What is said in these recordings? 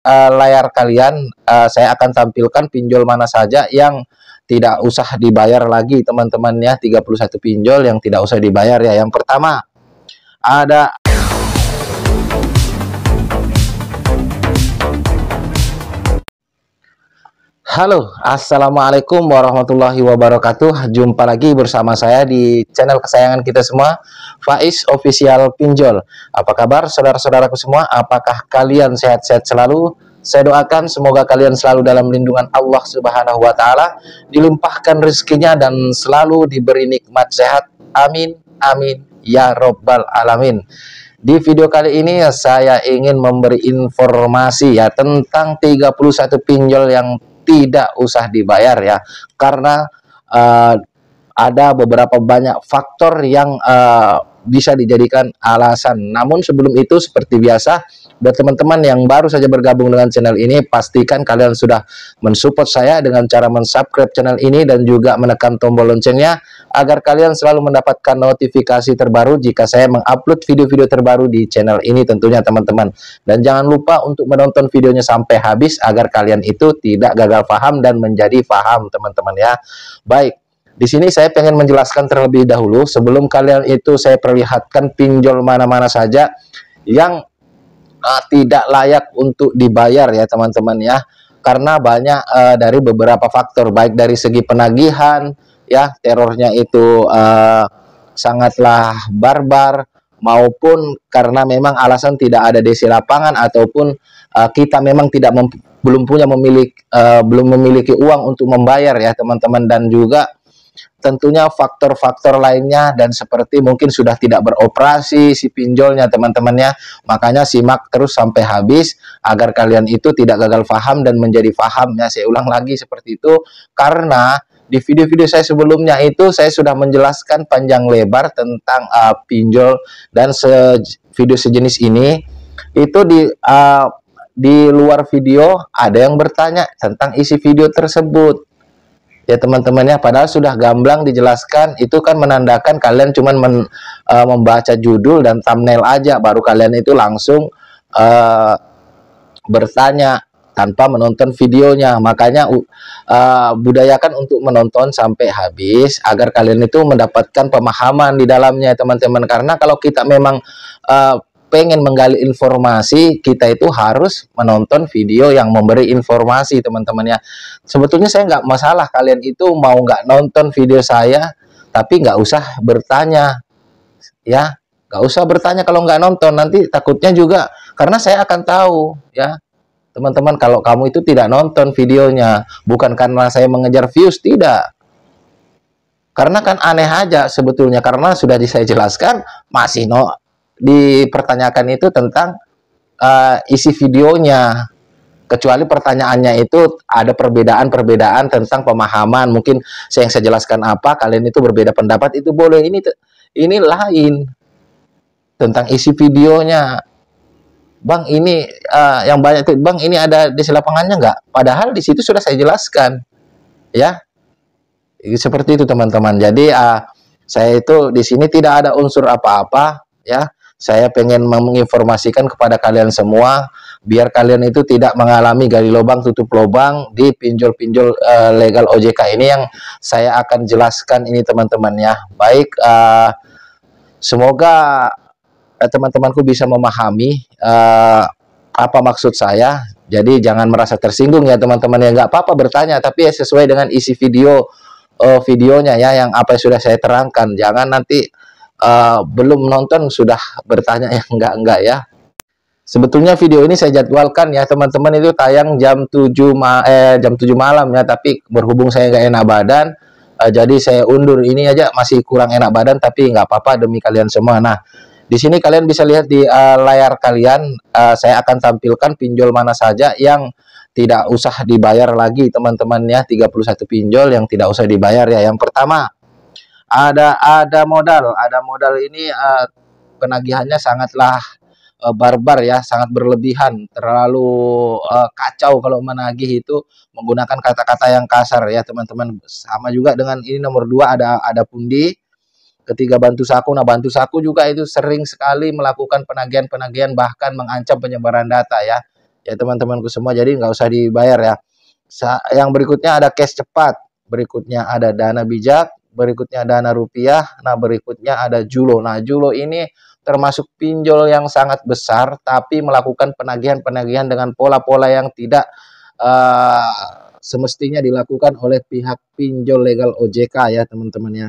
layar kalian saya akan tampilkan pinjol mana saja yang tidak usah dibayar lagi teman-teman ya. 31 pinjol yang tidak usah dibayar ya. Yang pertama ada Halo, assalamualaikum warahmatullahi wabarakatuh. Jumpa lagi bersama saya di channel kesayangan kita semua, Faiz Official Pinjol. Apa kabar saudara-saudaraku semua? Apakah kalian sehat-sehat selalu? Saya doakan semoga kalian selalu dalam lindungan Allah Subhanahu wa Ta'ala, dilimpahkan rezekinya dan selalu diberi nikmat sehat. Amin, amin ya Robbal Alamin. Di video kali ini saya ingin memberi informasi ya tentang 31 pinjol yang tidak usah dibayar ya, karena ada beberapa banyak faktor yang bisa dijadikan alasan. Namun sebelum itu, seperti biasa, buat teman-teman yang baru saja bergabung dengan channel ini, pastikan kalian sudah mensupport saya dengan cara mensubscribe channel ini dan juga menekan tombol loncengnya agar kalian selalu mendapatkan notifikasi terbaru jika saya mengupload video-video terbaru di channel ini tentunya teman-teman. Dan jangan lupa untuk menonton videonya sampai habis agar kalian itu tidak gagal paham dan menjadi paham teman-teman ya. Baik, di sini saya pengen menjelaskan terlebih dahulu sebelum kalian itu saya perlihatkan pinjol mana-mana saja yang tidak layak untuk dibayar ya teman-teman ya, karena banyak dari beberapa faktor, baik dari segi penagihan ya, terornya itu sangatlah barbar, maupun karena memang alasan tidak ada DC lapangan ataupun kita memang belum memiliki uang untuk membayar ya teman-teman. Dan juga tentunya faktor-faktor lainnya, dan seperti mungkin sudah tidak beroperasi si pinjolnya teman-temannya. Makanya simak terus sampai habis agar kalian itu tidak gagal paham dan menjadi paham ya. Saya ulang lagi seperti itu karena di video-video saya sebelumnya itu saya sudah menjelaskan panjang lebar tentang pinjol dan video sejenis ini. Itu di luar video ada yang bertanya tentang isi video tersebut ya teman-temannya, padahal sudah gamblang dijelaskan. Itu kan menandakan kalian cuman membaca judul dan thumbnail aja, baru kalian itu langsung bertanya tanpa menonton videonya. Makanya budayakan untuk menonton sampai habis agar kalian itu mendapatkan pemahaman di dalamnya teman-teman. Karena kalau kita memang pengen menggali informasi, kita itu harus menonton video yang memberi informasi teman-teman ya. Sebetulnya saya nggak masalah kalian itu mau nggak nonton video saya, tapi nggak usah bertanya ya, nggak usah bertanya kalau nggak nonton. Nanti takutnya juga, karena saya akan tahu ya teman-teman kalau kamu itu tidak nonton videonya, bukan karena saya mengejar views, tidak. Karena kan aneh aja sebetulnya, karena sudah saya jelaskan masih dipertanyakan itu tentang isi videonya, kecuali pertanyaannya itu ada perbedaan tentang pemahaman. Mungkin yang saya jelaskan apa, kalian itu berbeda pendapat, itu boleh. Ini lain tentang isi videonya. Bang, ini yang banyak itu, Bang, ini ada di lapangannya nggak? Padahal di situ sudah saya jelaskan ya. Seperti itu teman-teman. Jadi saya itu di sini tidak ada unsur apa-apa ya. Saya pengen menginformasikan kepada kalian semua biar kalian itu tidak mengalami gali lubang tutup lubang di pinjol-pinjol legal OJK ini yang saya akan jelaskan ini teman-teman ya. Baik, semoga teman-temanku bisa memahami apa maksud saya. Jadi jangan merasa tersinggung ya teman-teman ya. Nggak apa-apa bertanya, tapi ya sesuai dengan isi videonya ya, yang apa yang sudah saya terangkan. Jangan nanti belum nonton sudah bertanya yang enggak ya. Sebetulnya video ini saya jadwalkan ya teman-teman itu tayang jam 7 malam ya, tapi berhubung saya nggak enak badan, jadi saya undur. Ini aja masih kurang enak badan, tapi nggak apa-apa demi kalian semua. Nah, di sini kalian bisa lihat di layar kalian, saya akan tampilkan pinjol mana saja yang tidak usah dibayar lagi teman-teman ya. 31 pinjol yang tidak usah dibayar ya. Yang pertama ada modal ini penagihannya sangatlah barbar ya, sangat berlebihan, terlalu kacau kalau menagih itu menggunakan kata-kata yang kasar ya teman-teman. Sama juga dengan ini nomor 2 ada pundi, ketiga bantu saku. Nah, bantu saku juga itu sering sekali melakukan penagihan-penagihan, bahkan mengancam penyebaran data ya. ya teman-temanku semua, jadi nggak usah dibayar ya. Yang berikutnya ada cash cepat, berikutnya ada dana bijak, berikutnya dana rupiah, nah berikutnya ada Julo. Nah Julo ini termasuk pinjol yang sangat besar, tapi melakukan penagihan-penagihan dengan pola-pola yang tidak semestinya dilakukan oleh pihak pinjol legal OJK ya teman-teman ya.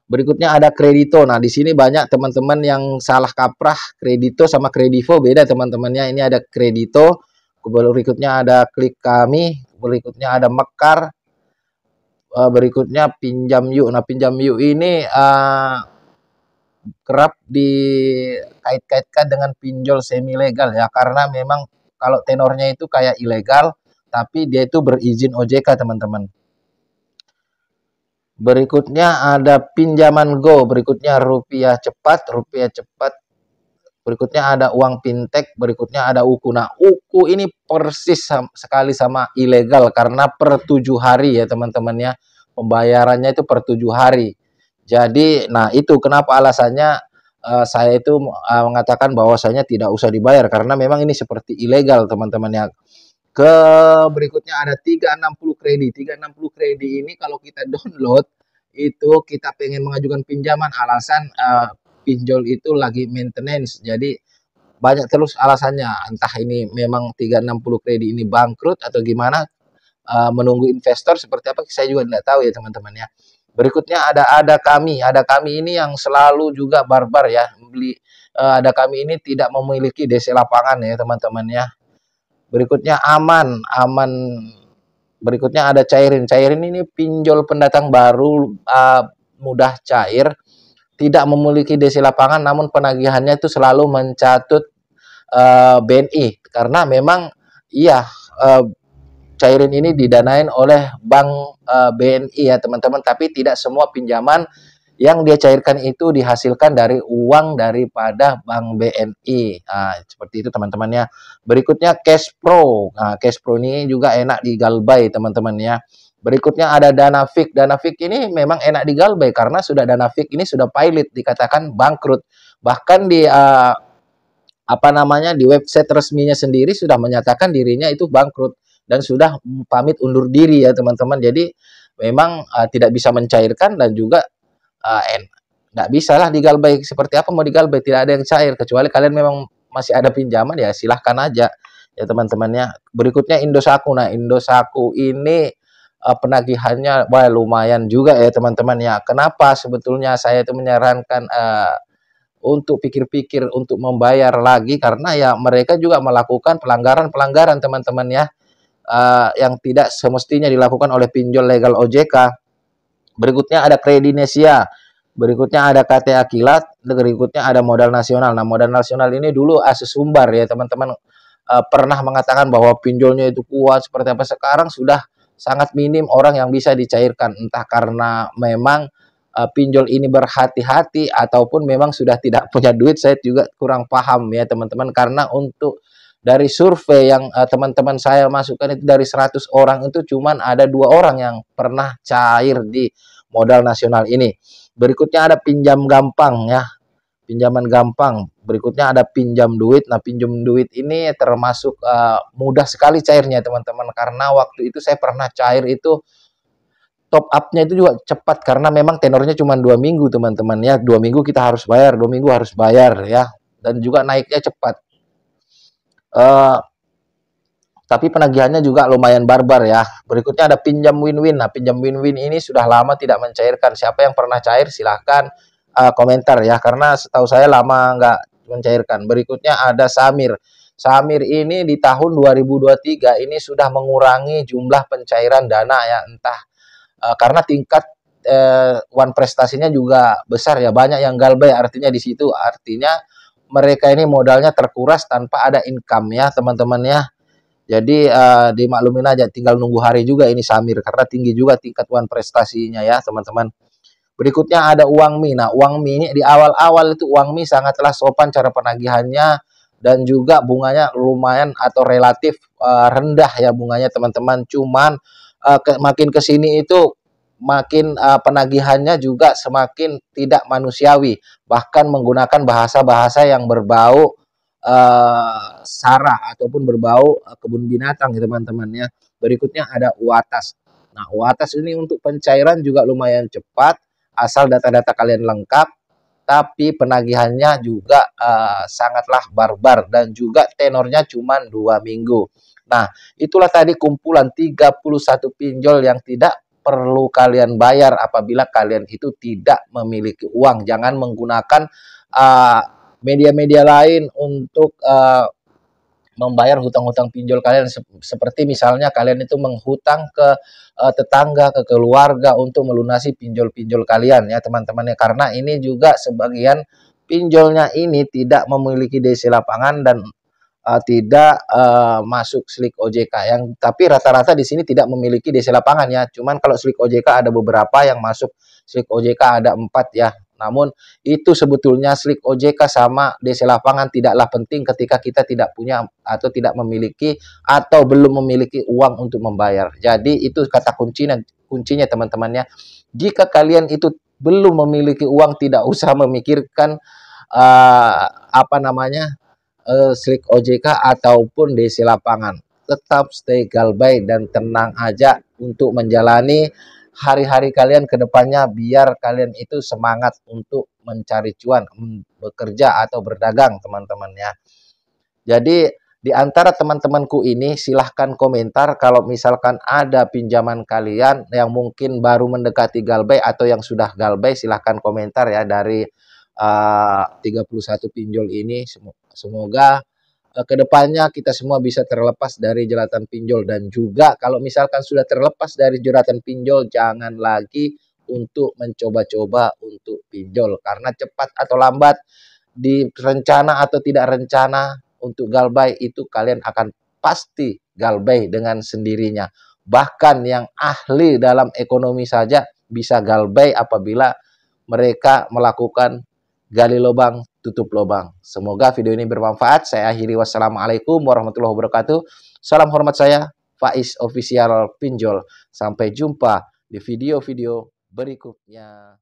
Berikutnya ada Kredito. Nah, di sini banyak teman-teman yang salah kaprah. Kredito sama Kredivo beda teman-temannya. Ini ada Kredito, berikutnya ada Klik Kami, berikutnya ada Mekar, berikutnya Pinjam Yuk. Nah, Pinjam Yuk ini kerap dikait-kaitkan dengan pinjol semi legal ya, karena memang kalau tenornya itu kayak ilegal, tapi dia itu berizin OJK teman-teman. Berikutnya ada pinjaman Go, berikutnya rupiah cepat, berikutnya ada uang fintech, berikutnya ada UKU. Nah, UKU ini persis sekali sama ilegal karena per 7 hari ya teman-teman ya. Pembayarannya itu per 7 hari. Jadi, nah itu kenapa alasannya saya itu mengatakan bahwasanya tidak usah dibayar karena memang ini seperti ilegal teman-teman ya. Berikutnya ada 360 kredit. 360 kredit ini kalau kita download itu kita pengen mengajukan pinjaman, alasan pinjol itu lagi maintenance. Jadi banyak terus alasannya. Entah ini memang 360 kredit ini bangkrut atau gimana, menunggu investor seperti apa saya juga tidak tahu ya teman-teman ya. Berikutnya ada kami ini yang selalu juga barbar ya. Ada kami ini tidak memiliki DC lapangan ya teman-teman ya. Berikutnya aman. Berikutnya ada Cairin. Cairin ini pinjol pendatang baru, mudah cair, tidak memiliki DC lapangan, namun penagihannya itu selalu mencatut BNI karena memang iya, Cairin ini didanain oleh bank BNI ya teman-teman, tapi tidak semua pinjaman yang dia cairkan itu dihasilkan dari uang daripada bank BNI. Nah, seperti itu teman-teman ya. Berikutnya Cashpro. Nah, Cashpro ini juga enak digalbay teman-teman ya. Berikutnya ada Danafik. Danafik ini memang enak digalbay karena sudah Danafik ini sudah pilot, dikatakan bangkrut. Bahkan di di website resminya sendiri sudah menyatakan dirinya itu bangkrut dan sudah pamit undur diri ya teman-teman. Jadi memang tidak bisa mencairkan dan juga nggak bisa lah digalbay. Seperti apa mau digalbay, tidak ada yang cair kecuali kalian memang masih ada pinjaman ya silahkan aja ya teman-temannya. Berikutnya Indosaku. Nah Indosaku ini penagihannya lumayan juga ya teman-teman ya. Kenapa sebetulnya saya itu menyarankan untuk pikir-pikir untuk membayar lagi, karena ya mereka juga melakukan pelanggaran-pelanggaran teman-teman ya, yang tidak semestinya dilakukan oleh pinjol legal OJK. Berikutnya ada Kredinesia, berikutnya ada KTA Kilat, berikutnya ada Modal Nasional. Nah, Modal Nasional ini dulu sumbar ya teman-teman, pernah mengatakan bahwa pinjolnya itu kuat seperti apa. Sekarang sudah sangat minim orang yang bisa dicairkan, entah karena memang pinjol ini berhati-hati ataupun memang sudah tidak punya duit. Saya juga kurang paham ya teman-teman, karena untuk dari survei yang teman-teman saya masukkan itu dari 100 orang itu cuman ada 2 orang yang pernah cair di Modal Nasional ini. Berikutnya ada pinjam gampang ya, pinjaman gampang. Berikutnya ada pinjam duit. Nah pinjam duit ini termasuk mudah sekali cairnya teman-teman, karena waktu itu saya pernah cair itu top up-nya itu juga cepat karena memang tenornya cuma 2 minggu teman-teman ya. 2 minggu kita harus bayar, 2 minggu harus bayar ya, dan juga naiknya cepat. Tapi penagihannya juga lumayan barbar ya. Berikutnya ada pinjam win-win. Nah, pinjam win-win ini sudah lama tidak mencairkan. Siapa yang pernah cair silahkan komentar ya, karena setahu saya lama nggak mencairkan. Berikutnya ada Samir. Samir ini di tahun 2023 ini sudah mengurangi jumlah pencairan dana ya, entah karena tingkat one prestasinya juga besar ya, banyak yang galbay artinya di situ. Artinya mereka ini modalnya terkuras tanpa ada income ya teman-teman ya. Jadi dimaklumin aja, tinggal nunggu hari juga ini Samir karena tinggi juga tingkat one prestasinya ya teman-teman. Berikutnya ada Uangmi. Nah Uangmi ini di awal-awal itu Uangmi sangatlah sopan cara penagihannya dan juga bunganya lumayan atau relatif rendah ya bunganya teman-teman. Cuman makin kesini itu makin penagihannya juga semakin tidak manusiawi, bahkan menggunakan bahasa-bahasa yang berbau sarah ataupun berbau kebun binatang ya teman-teman ya. Berikutnya ada UATAS. Nah, UATAS ini untuk pencairan juga lumayan cepat, asal data-data kalian lengkap, tapi penagihannya juga sangatlah barbar dan juga tenornya cuma 2 minggu. Nah, itulah tadi kumpulan 31 pinjol yang tidak perlu kalian bayar apabila kalian itu tidak memiliki uang. Jangan menggunakan media-media lain untuk membayar hutang-hutang pinjol kalian, seperti misalnya kalian itu menghutang ke tetangga, ke keluarga untuk melunasi pinjol-pinjol kalian ya teman-teman ya, karena ini juga sebagian pinjolnya ini tidak memiliki DC lapangan dan tidak masuk slik OJK, yang tapi rata-rata di sini tidak memiliki DC lapangan ya. Cuman kalau slik OJK ada beberapa yang masuk slik OJK, ada 4 ya. Namun itu sebetulnya slik OJK sama DC lapangan tidaklah penting ketika kita tidak punya atau tidak memiliki atau belum memiliki uang untuk membayar. Jadi itu kata kuncinya teman-temannya. Jika kalian itu belum memiliki uang, tidak usah memikirkan apa namanya slik OJK ataupun DC lapangan. Tetap stay galbay dan tenang aja untuk menjalani hari-hari kalian ke depannya, biar kalian itu semangat untuk mencari cuan, bekerja atau berdagang teman-teman ya. Jadi di antara teman-temanku ini silahkan komentar kalau misalkan ada pinjaman kalian yang mungkin baru mendekati galbay atau yang sudah galbay, silahkan komentar ya dari 31 pinjol ini. Semoga kedepannya kita semua bisa terlepas dari jeratan pinjol, dan juga kalau misalkan sudah terlepas dari jeratan pinjol, jangan lagi untuk mencoba-coba untuk pinjol, karena cepat atau lambat di rencana atau tidak rencana untuk galbay itu kalian akan pasti galbay dengan sendirinya. Bahkan yang ahli dalam ekonomi saja bisa galbay apabila mereka melakukan gali lubang, tutup lubang. Semoga video ini bermanfaat. Saya akhiri, wassalamualaikum warahmatullahi wabarakatuh. Salam hormat saya, Faiz Official Pinjol. Sampai jumpa di video-video berikutnya.